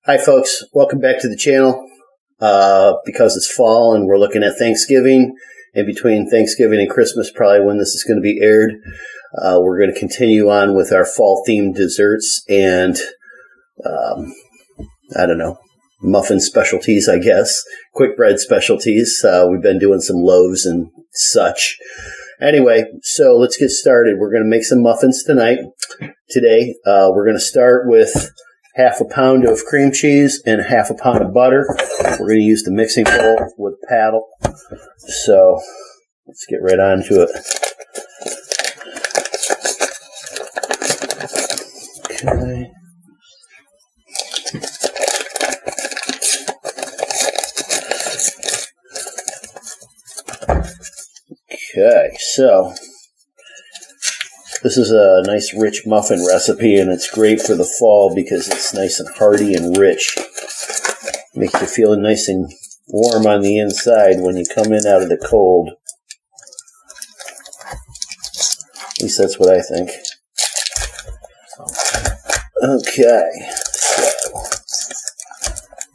Hi folks, welcome back to the channel. Because it's fall and we're looking at Thanksgiving, and between Thanksgiving and Christmas, probably when this is going to be aired, we're going to continue on with our fall themed desserts and, muffin specialties, I guess, quick bread specialties. We've been doing some loaves and such. Anyway, so let's get started. We're going to make some muffins today. We're going to start with half a pound of cream cheese and half a pound of butter. We're going to use the mixing bowl with paddle. So let's get right on to it. Okay. Okay, so this is a nice rich muffin recipe, and it's great for the fall because it's nice and hearty and rich. Makes you feel nice and warm on the inside when you come in out of the cold. At least that's what I think. Okay,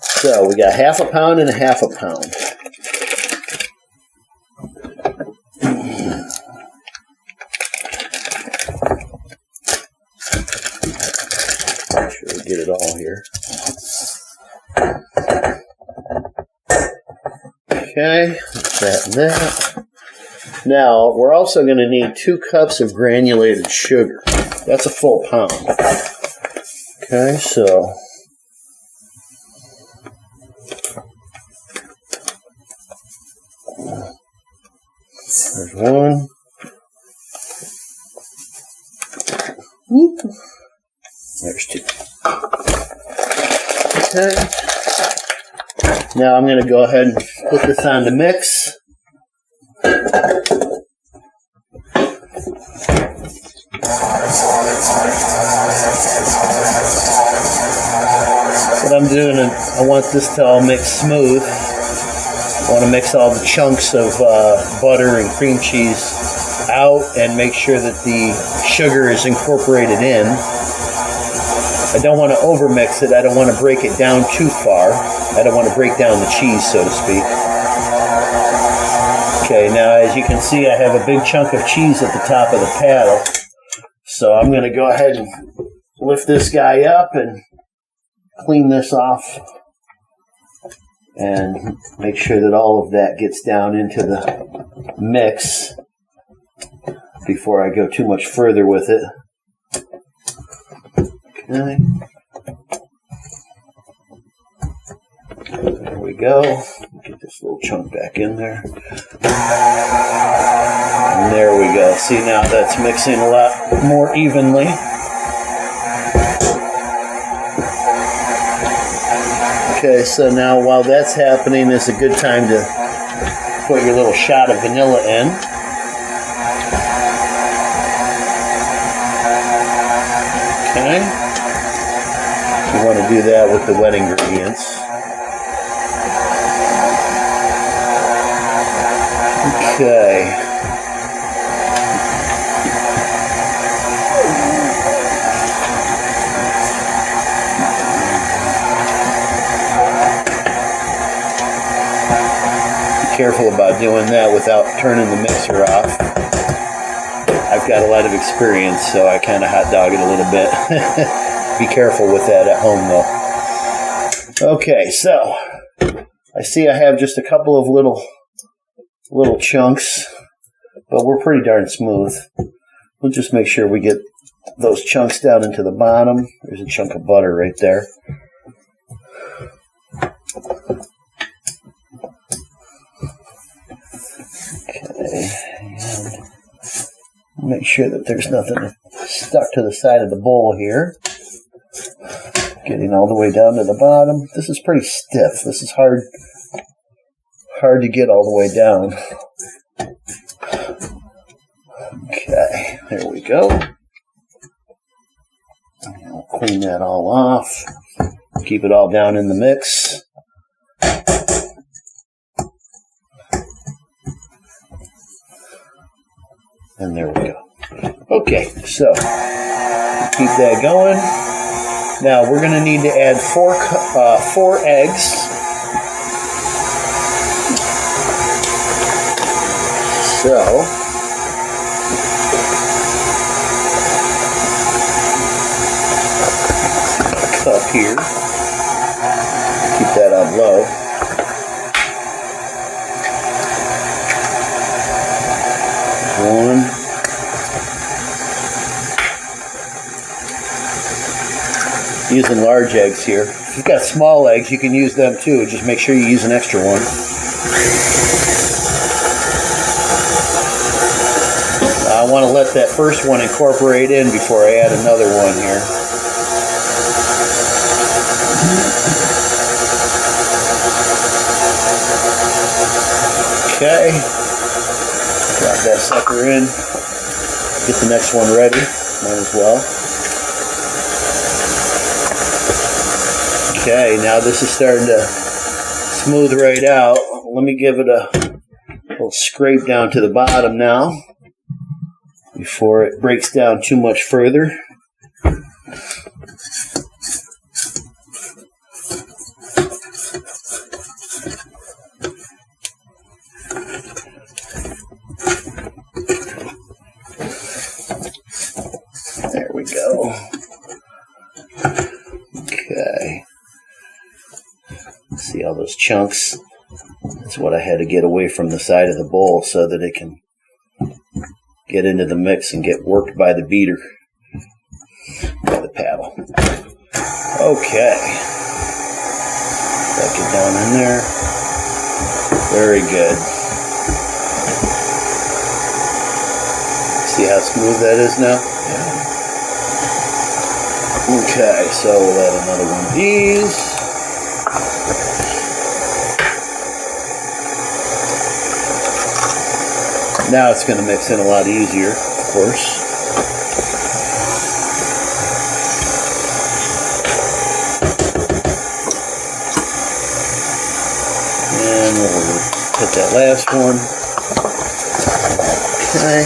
so we got half a pound and a half a pound. Make sure we get it all here. Okay, that and that. Now, we're also going to need 2 cups of granulated sugar. That's a full pound. Okay, so there's one. Whoop. There's 2. Okay. Now I'm going to go ahead and put this on the mix. What I'm doing is I want this to all mix smooth. I want to mix all the chunks of butter and cream cheese out and make sure that the sugar is incorporated in. I don't want to overmix it. I don't want to break it down too far. I don't want to break down the cheese, so to speak. Okay, now as you can see, I have a big chunk of cheese at the top of the paddle. So I'm going to go ahead and lift this guy up and clean this off and make sure that all of that gets down into the mix before I go too much further with it. Okay. There we go. Get this little chunk back in there. And there we go. See, now that's mixing a lot more evenly. Okay, so now while that's happening, it's a good time to put your little shot of vanilla in. Okay. You want to do that with the wet ingredients. Okay. Be careful about doing that without turning the mixer off. I've got a lot of experience, so I kind of hot dog it a little bit. Be careful with that at home, though. Okay, so I see I have just a couple of little chunks, but we're pretty darn smooth. We'll just make sure we get those chunks down into the bottom. There's a chunk of butter right there. Okay, and make sure that there's nothing stuck to the side of the bowl here. Getting all the way down to the bottom. This is pretty stiff. This is hard to get all the way down. Okay, there we go. I'll clean that all off. Keep it all down in the mix. And there we go. Okay, so keep that going. Now we're going to need to add 4 eggs. So cup here. Keep that on low. One. Using large eggs here. If you've got small eggs, you can use them too. Just make sure you use an extra one. I want to let that first one incorporate in before I add another one here. Okay. Drop that sucker in. Get the next one ready. Might as well. Okay, now this is starting to smooth right out. Let me give it a little scrape down to the bottom now before it breaks down too much further. There we go. Okay. See all those chunks? That's what I had to get away from the side of the bowl so that it can get into the mix and get worked by the beater, by the paddle. Okay. Back it down in there. Very good. See how smooth that is now? Yeah. Okay, so we'll add another one of these. Now it's going to mix in a lot easier, of course. And we'll put that last one. Okay.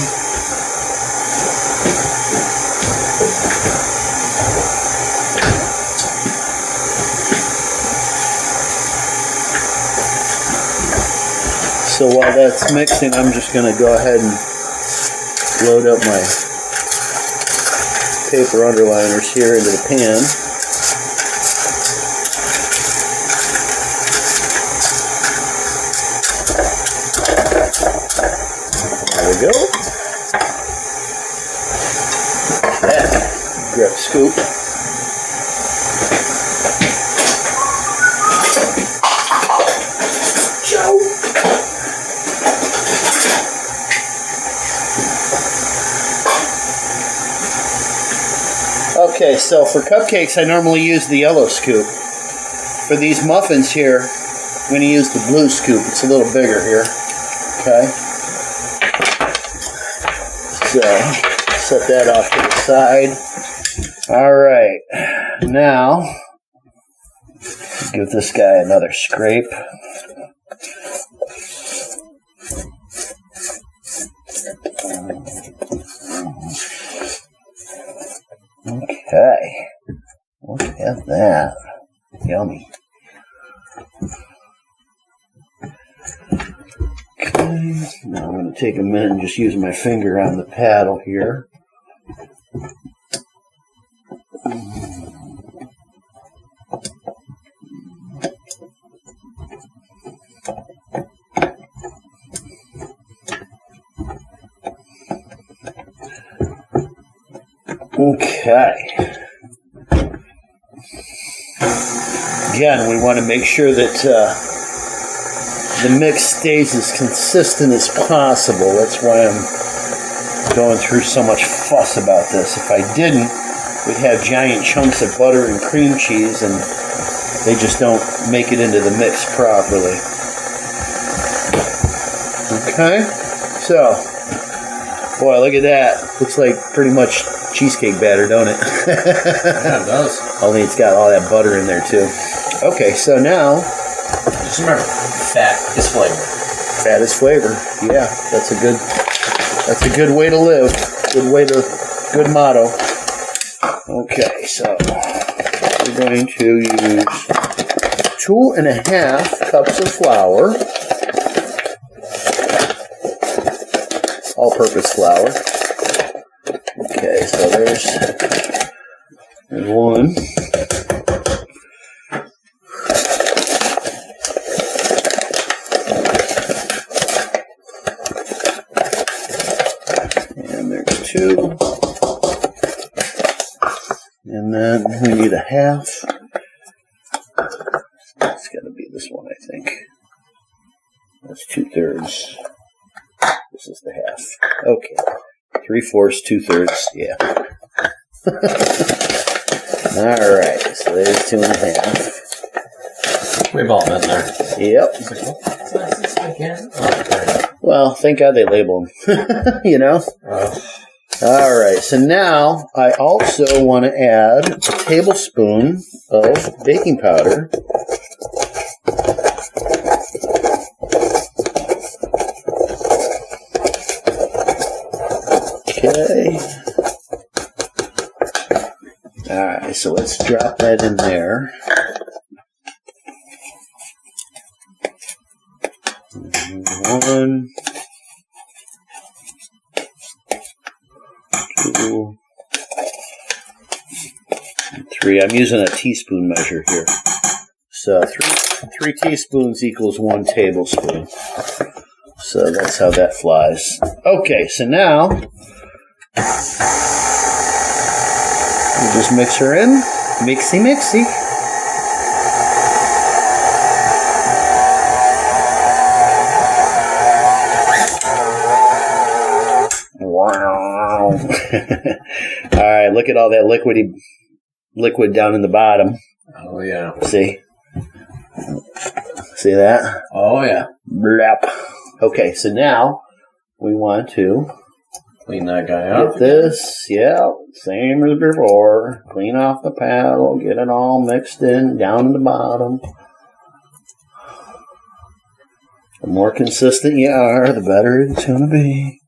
So while that's mixing, I'm just going to go ahead and load up my paper underliners here into the pan. There we go. Yeah. Grab a scoop. Okay, so for cupcakes, I normally use the yellow scoop. For these muffins here, I'm going to use the blue scoop. It's a little bigger here. Okay. So, set that off to the side. All right. Now, give this guy another scrape. Okay, look at that. Yummy. Okay, now I'm going to take a minute and just use my finger on the paddle here. Okay. Again, we want to make sure that the mix stays as consistent as possible. That's why I'm going through so much fuss about this. If I didn't, we'd have giant chunks of butter and cream cheese, and they just don't make it into the mix properly. Okay? So, boy, look at that. Looks like pretty much cheesecake batter, don't it? Yeah, it does. Only it's got all that butter in there too. Okay, so now, Just remember, fat is flavor. fat is flavor. Yeah, that's a good way to live. Good motto. Okay, so going to use 2.5 cups of flour, all-purpose flour. Okay, so there's one. And there's 2. And then we need a half. It's got to be this one, I think. That's 2/3. This is the half. Okay. 3/4, 2/3. Yeah. All right. So there's 2.5. We've all been there. Yep. Well, thank God they label them. You know? All right. So now I also want to add a tablespoon of baking powder. Okay. All right, so let's drop that in there. One, 2, 3. I'm using a teaspoon measure here. So 3 teaspoons equals 1 tablespoon. So that's how that flies. Okay, so now we just mix her in. Mixy, mixy. Wow. All right, look at all that liquid down in the bottom. Oh, yeah. See? See that? Oh, yeah. Blap. Okay, so now we want to clean that guy up. get this, yeah, same as before. Clean off the paddle, get it all mixed in, down in the bottom. The more consistent you are, the better it's going to be.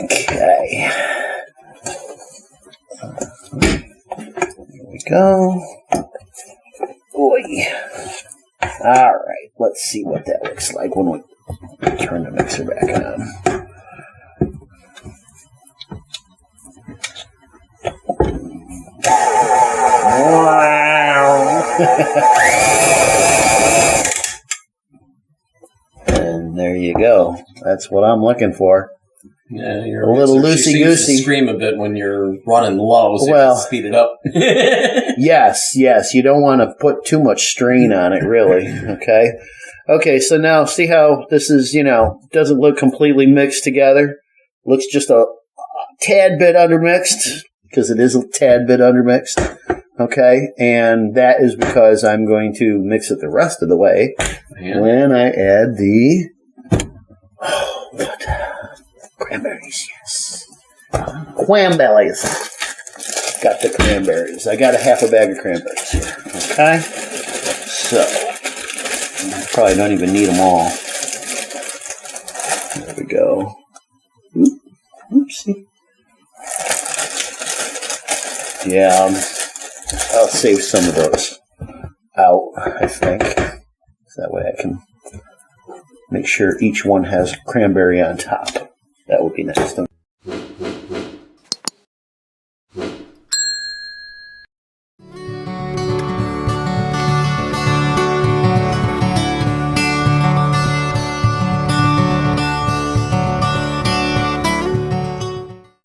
Okay. There we go. Boy. All right, let's see what that looks like when we turn the mixer back on. Wow! And there you go. That's what I'm looking for. Yeah, you're a little loosey-goosey. Scream a bit when you're running low, so well, you speed it up. Yes. You don't want to put too much strain on it, really. Okay, so now see how this is, doesn't look completely mixed together. Looks just a tad bit undermixed, because it is a tad bit undermixed. Okay, and that is because I'm going to mix it the rest of the way when I add the cranberries, yes. Cranberries. Got the cranberries. I got a half a bag of cranberries here. Okay? So, probably don't even need them all. There we go. Oopsie. Yeah, I'll save some of those out, I think. So that way I can make sure each one has cranberry on top. That would be nice, don't